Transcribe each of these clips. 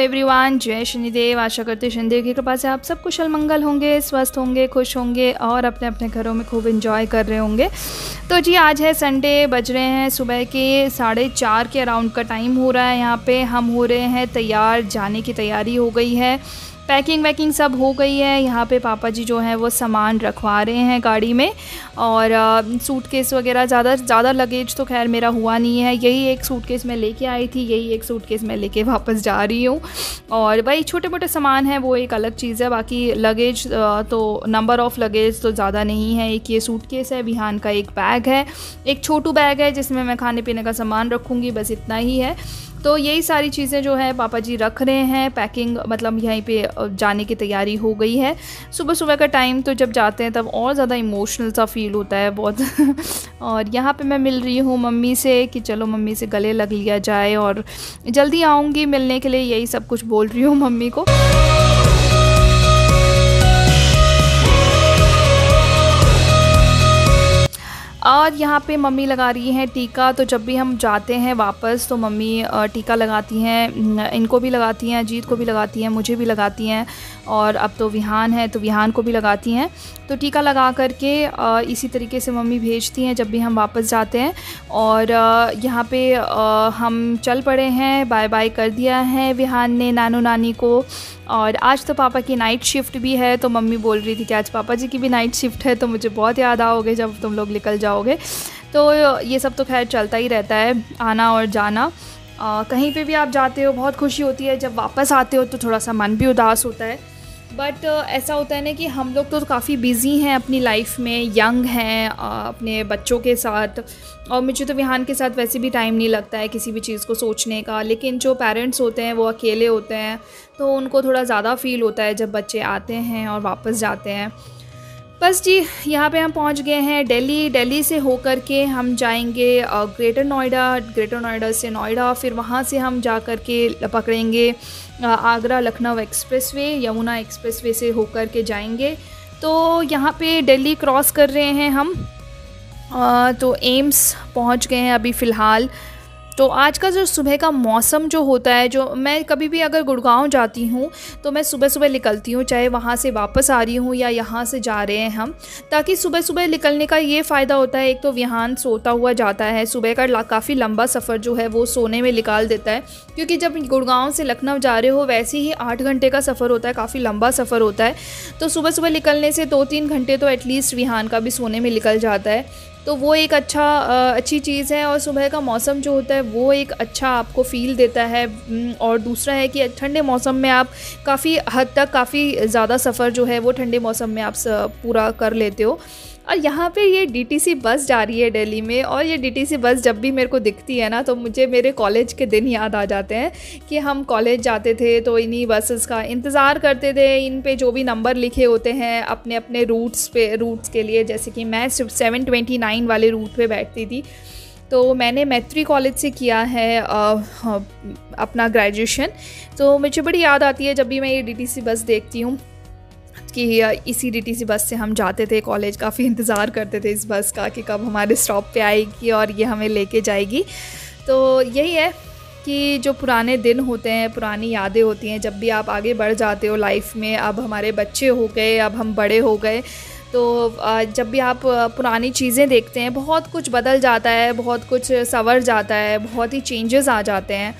Everyone, जय शनिदेव। आशा करते हैं शनिदेव की कृपा से आप सब कुशल मंगल होंगे, स्वस्थ होंगे, खुश होंगे और अपने अपने घरों में खूब एंजॉय कर रहे होंगे। तो जी आज है संडे, बज रहे हैं सुबह के 4:30 के अराउंड का टाइम हो रहा है। यहाँ पे हम हो रहे हैं तैयार, जाने की तैयारी हो गई है, पैकिंग वैकिंग सब हो गई है। यहाँ पे पापा जी जो हैं वो सामान रखवा रहे हैं गाड़ी में, और सूटकेस वगैरह ज़्यादा लगेज तो खैर मेरा हुआ नहीं है। यही एक सूटकेस मैं लेके आई थी, यही एक सूटकेस मैं लेके वापस जा रही हूँ। और भाई छोटे मोटे सामान हैं वो एक अलग चीज़ है, बाकी लगेज तो नंबर ऑफ़ लगेज तो ज़्यादा नहीं है। एक ये सूटकेस है, विहान का एक बैग है, एक छोटू बैग है जिसमें मैं खाने पीने का सामान रखूँगी, बस इतना ही है। तो यही सारी चीज़ें जो है पापा जी रख रहे हैं। पैकिंग मतलब यहीं पे जाने की तैयारी हो गई है। सुबह सुबह का टाइम तो जब जाते हैं तब और ज़्यादा इमोशनल सा फील होता है बहुत और यहाँ पे मैं मिल रही हूँ मम्मी से कि चलो मम्मी से गले लग लिया जाए और जल्दी आऊँगी मिलने के लिए, यही सब कुछ बोल रही हूँ मम्मी को। और यहाँ पे मम्मी लगा रही हैं टीका। तो जब भी हम जाते हैं वापस तो मम्मी टीका लगाती हैं, इनको भी लगाती हैं, अजीत को भी लगाती हैं, मुझे भी लगाती हैं, और अब तो विहान है तो विहान को भी लगाती हैं। तो टीका लगा करके इसी तरीके से मम्मी भेजती हैं जब भी हम वापस जाते हैं। और यहाँ पे हम चल पड़े हैं, बाय बाय कर दिया है विहान ने नानू नानी को। और आज तो पापा की नाइट शिफ्ट भी है, तो मम्मी बोल रही थी कि आज पापा जी की भी नाइट शिफ्ट है, तो मुझे बहुत याद आओगे जब तुम लोग निकल जाओगे। तो ये सब तो खैर चलता ही रहता है, आना और जाना। कहीं पे भी आप जाते हो बहुत खुशी होती है, जब वापस आते हो तो थोड़ा सा मन भी उदास होता है। बट ऐसा होता है ना कि हम लोग तो काफ़ी बिज़ी हैं अपनी लाइफ में, यंग हैं अपने बच्चों के साथ, और मुझे तो विहान के साथ वैसे भी टाइम नहीं लगता है किसी भी चीज़ को सोचने का। लेकिन जो पेरेंट्स होते हैं वो अकेले होते हैं, तो उनको थोड़ा ज़्यादा फ़ील होता है जब बच्चे आते हैं और वापस जाते हैं। बस जी यहाँ पे हम पहुँच गए हैं दिल्ली से होकर के हम जाएंगे ग्रेटर नोएडा से नोएडा, फिर वहाँ से हम जा कर के पकड़ेंगे आगरा लखनऊ एक्सप्रेसवे, यमुना एक्सप्रेसवे से होकर के जाएंगे। तो यहाँ पे दिल्ली क्रॉस कर रहे हैं हम, तो एम्स पहुँच गए हैं अभी फ़िलहाल। तो आज का जो सुबह का मौसम जो होता है, जो मैं कभी भी अगर गुड़गांव जाती हूँ तो मैं सुबह सुबह निकलती हूँ, चाहे वहाँ से वापस आ रही हूँ या यहाँ से जा रहे हैं हम, ताकि सुबह सुबह निकलने का ये फ़ायदा होता है, एक तो विहान सोता हुआ जाता है, सुबह का काफ़ी लंबा सफ़र जो है वो सोने में निकाल देता है। क्योंकि जब गुड़गांव से लखनऊ जा रहे हो वैसे ही 8 घंटे का सफ़र होता है, काफ़ी लंबा सफ़र होता है। तो सुबह सुबह निकलने से 2-3 घंटे तो एटलीस्ट विहान का भी सोने में निकल जाता है, तो वो एक अच्छी चीज़ है। और सुबह का मौसम जो होता है वो एक अच्छा आपको फ़ील देता है। और दूसरा है कि ठंडे मौसम में आप काफ़ी हद तक काफ़ी ज़्यादा सफ़र जो है वो ठंडे मौसम में आप पूरा कर लेते हो। और यहाँ पे ये डीटीसी बस जा रही है दिल्ली में, और ये डीटीसी बस जब भी मेरे को दिखती है ना तो मुझे मेरे कॉलेज के दिन याद आ जाते हैं कि हम कॉलेज जाते थे तो इन्हीं बसेस का इंतज़ार करते थे। इन पे जो भी नंबर लिखे होते हैं अपने अपने रूट्स के लिए, जैसे कि मैं 729 वाले रूट पे बैठती थी। तो मैंने मैत्री कॉलेज से किया है अपना ग्रेजुएशन, तो मुझे बड़ी याद आती है जब भी मैं ये डीटीसी बस देखती हूँ कि इसी डीटीसी बस से हम जाते थे कॉलेज। काफ़ी इंतज़ार करते थे इस बस का कि कब हमारे स्टॉप पे आएगी और ये हमें लेके जाएगी। तो यही है कि जो पुराने दिन होते हैं, पुरानी यादें होती हैं, जब भी आप आगे बढ़ जाते हो लाइफ में, अब हमारे बच्चे हो गए, अब हम बड़े हो गए, तो जब भी आप पुरानी चीज़ें देखते हैं बहुत कुछ बदल जाता है, बहुत कुछ संवर जाता है, बहुत ही चेंजेस आ जाते हैं।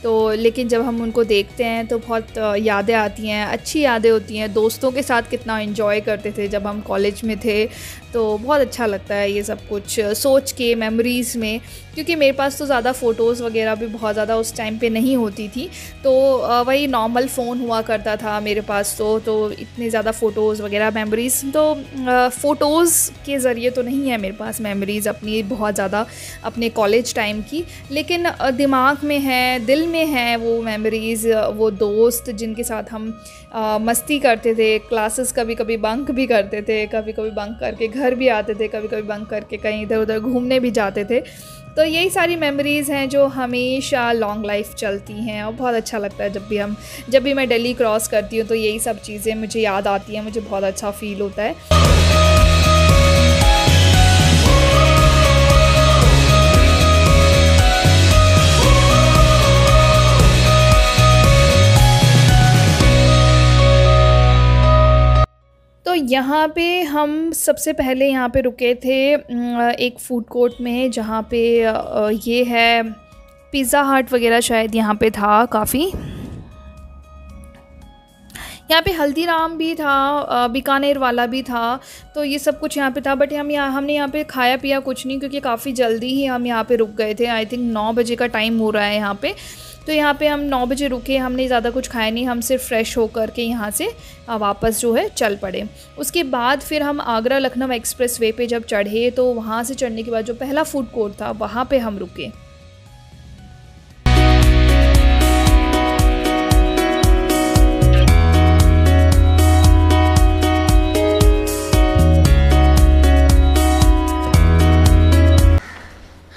तो लेकिन जब हम उनको देखते हैं तो बहुत यादें आती हैं, अच्छी यादें होती हैं। दोस्तों के साथ कितना एंजॉय करते थे जब हम कॉलेज में थे, तो बहुत अच्छा लगता है ये सब कुछ सोच के मेमोरीज़ में। क्योंकि मेरे पास तो ज़्यादा फ़ोटोज़ वगैरह भी बहुत ज़्यादा उस टाइम पे नहीं होती थी, तो वही नॉर्मल फ़ोन हुआ करता था मेरे पास, तो इतनी ज़्यादा फ़ोटोज़ वगैरह मेमोरीज़ तो फ़ोटोज़ के ज़रिए तो नहीं है मेरे पास मेमोरीज़ अपनी बहुत ज़्यादा अपने कॉलेज टाइम की। लेकिन दिमाग में है, दिल में है वो मेमोरीज़, वो दोस्त जिनके साथ हम मस्ती करते थे, क्लासेस कभी कभी बंक भी करते थे, कभी कभी बंक करके घर भी आते थे, कभी कभी बंक करके कहीं इधर उधर घूमने भी जाते थे। तो यही सारी मेमोरीज़ हैं जो हमेशा लॉन्ग लाइफ चलती हैं, और बहुत अच्छा लगता है जब भी मैं दिल्ली क्रॉस करती हूँ तो यही सब चीज़ें मुझे याद आती हैं, मुझे बहुत अच्छा फ़ील होता है। यहाँ पे हम सबसे पहले यहाँ पे रुके थे एक फ़ूड कोर्ट में, जहाँ पे ये है पिज़्ज़ा हट वगैरह शायद यहाँ पे था काफ़ी। यहाँ पे हल्दीराम भी था, बीकानेर वाला भी था, तो ये सब कुछ यहाँ पे था। बट हमने यहाँ पे खाया पिया कुछ नहीं, क्योंकि काफ़ी जल्दी ही हम यहाँ पे रुक गए थे। आई थिंक 9 बजे का टाइम हो रहा है यहाँ पे। तो यहाँ पे हम 9 बजे रुके, हमने ज़्यादा कुछ खाया नहीं, हम सिर्फ फ्रेश होकर के यहाँ से वापस जो है चल पड़े। उसके बाद फिर हम आगरा लखनऊ एक्सप्रेस वे पे जब चढ़े, तो वहाँ से चढ़ने के बाद जो पहला फूड कोर्ट था वहाँ पे हम रुके।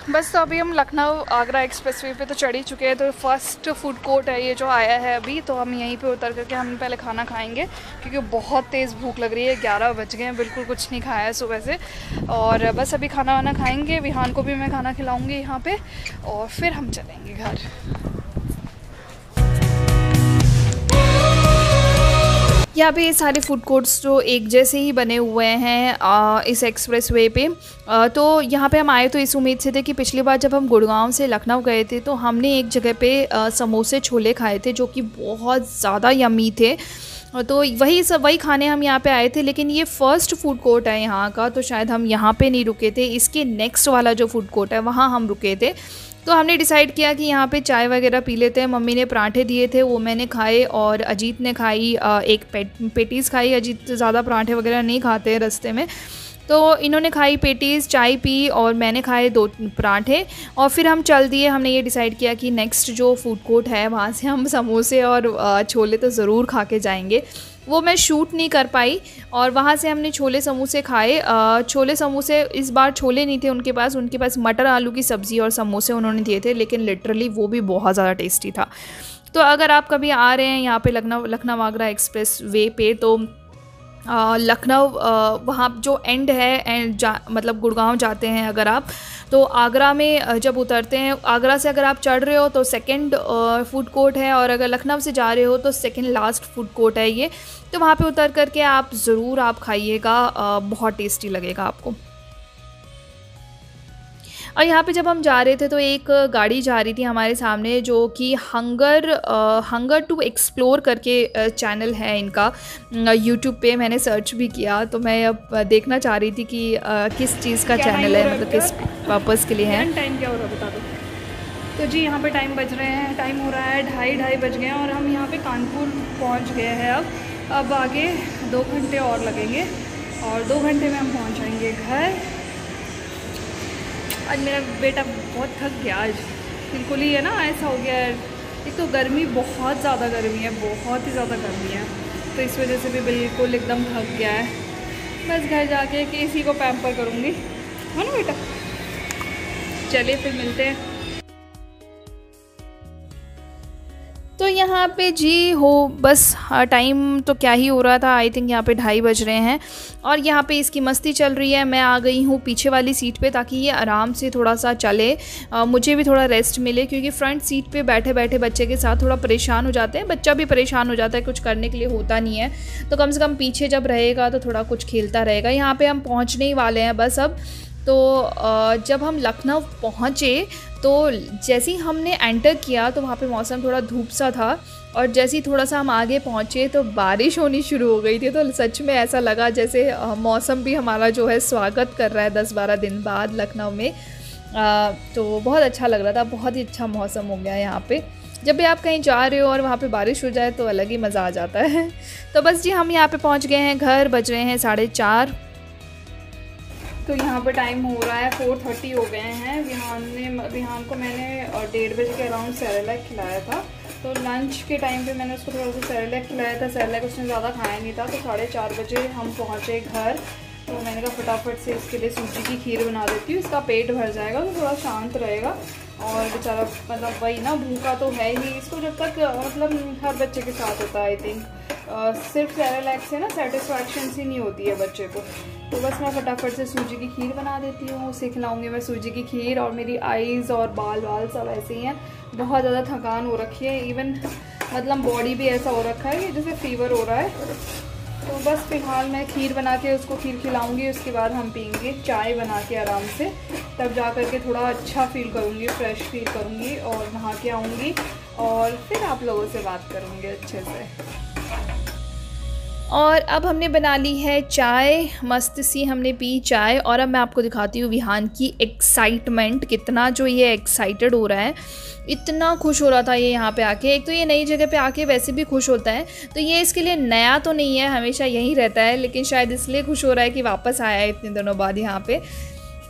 बस तो अभी हम लखनऊ आगरा एक्सप्रेसवे पे तो चढ़ ही चुके हैं। तो फर्स्ट फूड कोर्ट है ये जो आया है अभी, तो हम यहीं पे उतर करके हम पहले खाना खाएंगे, क्योंकि बहुत तेज़ भूख लग रही है। 11 बज गए हैं, बिल्कुल कुछ नहीं खाया है सुबह से। और बस अभी खाना वाना खाएंगे, विहान को भी मैं खाना खिलाऊँगी यहाँ पर, और फिर हम चलेंगे घर। यहाँ पे ये सारे फूड कोर्ट्स जो एक जैसे ही बने हुए हैं इस एक्सप्रेस वे पे। तो यहाँ पे हम आए तो इस उम्मीद से थे कि पिछली बार जब हम गुड़गांव से लखनऊ गए थे तो हमने एक जगह पे समोसे छोले खाए थे, जो कि बहुत ज़्यादा यम्मी थे। तो वही खाने हम यहाँ पे आए थे। लेकिन ये फ़र्स्ट फूड कोर्ट है यहाँ का, तो शायद हम यहाँ पे नहीं रुके थे, इसके नेक्स्ट वाला जो फूड कोर्ट है वहाँ हम रुके थे। तो हमने डिसाइड किया कि यहाँ पे चाय वगैरह पी लेते हैं। मम्मी ने पराठे दिए थे, वो मैंने खाए, और अजीत ने खाई एक पेटीज़ खाई। अजीत ज़्यादा पराठे वगैरह नहीं खाते हैं रास्ते में, तो इन्होंने खाई पेटीज़, चाय पी, और मैंने खाए 2 पराठे, और फिर हम चल दिए। हमने ये डिसाइड किया कि नेक्स्ट जो फूड कोर्ट है वहाँ से हम समोसे और छोले तो ज़रूर खा के जाएंगे। वो मैं शूट नहीं कर पाई, और वहाँ से हमने छोले समोसे खाए। छोले समोसे, इस बार छोले नहीं थे उनके पास मटर आलू की सब्ज़ी और समोसे उन्होंने दिए थे, लेकिन लिटरली वो भी बहुत ज़्यादा टेस्टी था। तो अगर आप कभी आ रहे हैं यहाँ पे लखनऊ आगरा एक्सप्रेस वे पे, तो लखनऊ वहाँ जो एंड है, मतलब गुड़गांव जाते हैं अगर आप, तो आगरा में जब उतरते हैं, आगरा से अगर आप चढ़ रहे हो तो सेकंड फूड कोर्ट है, और अगर लखनऊ से जा रहे हो तो सेकंड लास्ट फूड कोर्ट है ये। तो वहाँ पे उतर करके आप ज़रूर आप खाइएगा, बहुत टेस्टी लगेगा आपको। और यहाँ पे जब हम जा रहे थे तो एक गाड़ी जा रही थी हमारे सामने, जो कि हंगर टू एक्सप्लोर करके चैनल है इनका, यूट्यूब पे मैंने सर्च भी किया। तो मैं अब देखना चाह रही थी कि किस चीज़ का चैनल है, मतलब किस पर्पज़ के लिए है। टाइम क्या हो रहा है बता दो। तो जी यहाँ पे टाइम बज रहे हैं, टाइम हो रहा है 2:30 बज गए हैं, और हम यहाँ पे कानपुर पहुँच गए हैं। अब आगे 2 घंटे और लगेंगे, और 2 घंटे में हम पहुँच जाएंगे घर। आज मेरा बेटा बहुत थक गया, आज बिल्कुल ही है ना, ऐसा हो गया है। एक तो गर्मी, बहुत ज़्यादा गर्मी है, बहुत ही ज़्यादा गर्मी है, तो इस वजह से भी बिल्कुल एकदम थक गया है। बस घर जाके किसी को पैम्पर करूँगी, है ना बेटा। चलिए फिर मिलते हैं। तो यहाँ पे जी हो, बस टाइम तो क्या ही हो रहा था, आई थिंक यहाँ पे 2:30 बज रहे हैं, और यहाँ पे इसकी मस्ती चल रही है। मैं आ गई हूँ पीछे वाली सीट पे, ताकि ये आराम से थोड़ा सा चले, मुझे भी थोड़ा रेस्ट मिले, क्योंकि फ्रंट सीट पे बैठे बैठे बच्चे के साथ थोड़ा परेशान हो जाते हैं। बच्चा भी परेशान हो जाता है, कुछ करने के लिए होता नहीं है, तो कम से कम पीछे जब रहेगा तो थोड़ा कुछ खेलता रहेगा। यहाँ पर हम पहुँचने ही वाले हैं बस अब। तो जब हम लखनऊ पहुँचे, तो जैसे ही हमने एंटर किया तो वहाँ पे मौसम थोड़ा धूप सा था, और जैसे ही थोड़ा सा हम आगे पहुँचे तो बारिश होनी शुरू हो गई थी। तो सच में ऐसा लगा जैसे मौसम भी हमारा जो है स्वागत कर रहा है 10-12 दिन बाद लखनऊ में। तो बहुत अच्छा लग रहा था, बहुत ही अच्छा मौसम हो गया यहाँ पे। जब भी आप कहीं जा रहे हो और वहाँ पे बारिश हो जाए तो अलग ही मज़ा आ जाता है। तो बस जी हम यहाँ पे पहुँच गए हैं घर, बज रहे हैं 4:30। तो यहाँ पे टाइम हो रहा है 4:30 हो गए हैं। विहान को मैंने 1:30 बजे के अराउंड सेरेलैक खिलाया था। तो लंच के टाइम पे मैंने उसको थोड़ा सा सेरेलैक खिलाया था। सेरेलैक उसने ज़्यादा खाया नहीं था। तो 4:30 बजे हम पहुँचे घर। तो मैंने कहा फटाफट से इसके लिए सूजी की खीर बना देती हूँ, इसका पेट भर जाएगा तो थोड़ा शांत रहेगा। और बेचारा मतलब वही ना, भूखा तो है ही, इसको जब तक मतलब हर बच्चे के साथ होता है आई थिंक, सिर्फ सेरेलैक से ना सेटिस्फैक्शन सी नहीं होती है बच्चे को। तो बस मैं फटाफट से सूजी की खीर बना देती हूँ, उसे खिलाऊंगी मैं सूजी की खीर। और मेरी आईज़ और बाल सब ऐसे ही हैं, बहुत ज़्यादा थकान हो रखी है, इवन मतलब बॉडी भी ऐसा हो रखा है कि जैसे फीवर हो रहा है। तो तो बस फ़िलहाल मैं खीर बना के उसको खीर खिलाऊंगी, उसके बाद हम पियेंगे चाय बना के आराम से, तब जा कर के थोड़ा अच्छा फ़ील करूँगी, फ्रेश फील करूँगी और नहा के आऊँगी और फिर आप लोगों से बात करूँगी अच्छे से। और अब हमने बना ली है चाय, मस्त सी हमने पी चाय। और अब मैं आपको दिखाती हूँ विहान की एक्साइटमेंट, कितना जो ये एक्साइटेड हो रहा है, इतना खुश हो रहा था ये यहाँ पे आके। एक तो ये नई जगह पे आके वैसे भी खुश होता है, तो ये इसके लिए नया तो नहीं है, हमेशा यहीं रहता है, लेकिन शायद इसलिए खुश हो रहा है कि वापस आया है इतने दिनों बाद यहाँ पे।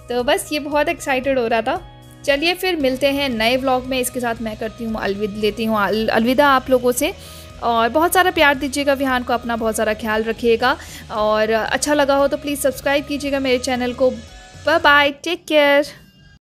तो बस ये बहुत एक्साइटेड हो रहा था। चलिए फिर मिलते हैं नए व्लॉग में। इसके साथ मैं करती हूँ अलविदा आप लोगों से। और बहुत सारा प्यार दीजिएगा विहान को, अपना बहुत सारा ख्याल रखिएगा, और अच्छा लगा हो तो प्लीज़ सब्सक्राइब कीजिएगा मेरे चैनल को। Bye bye, take care.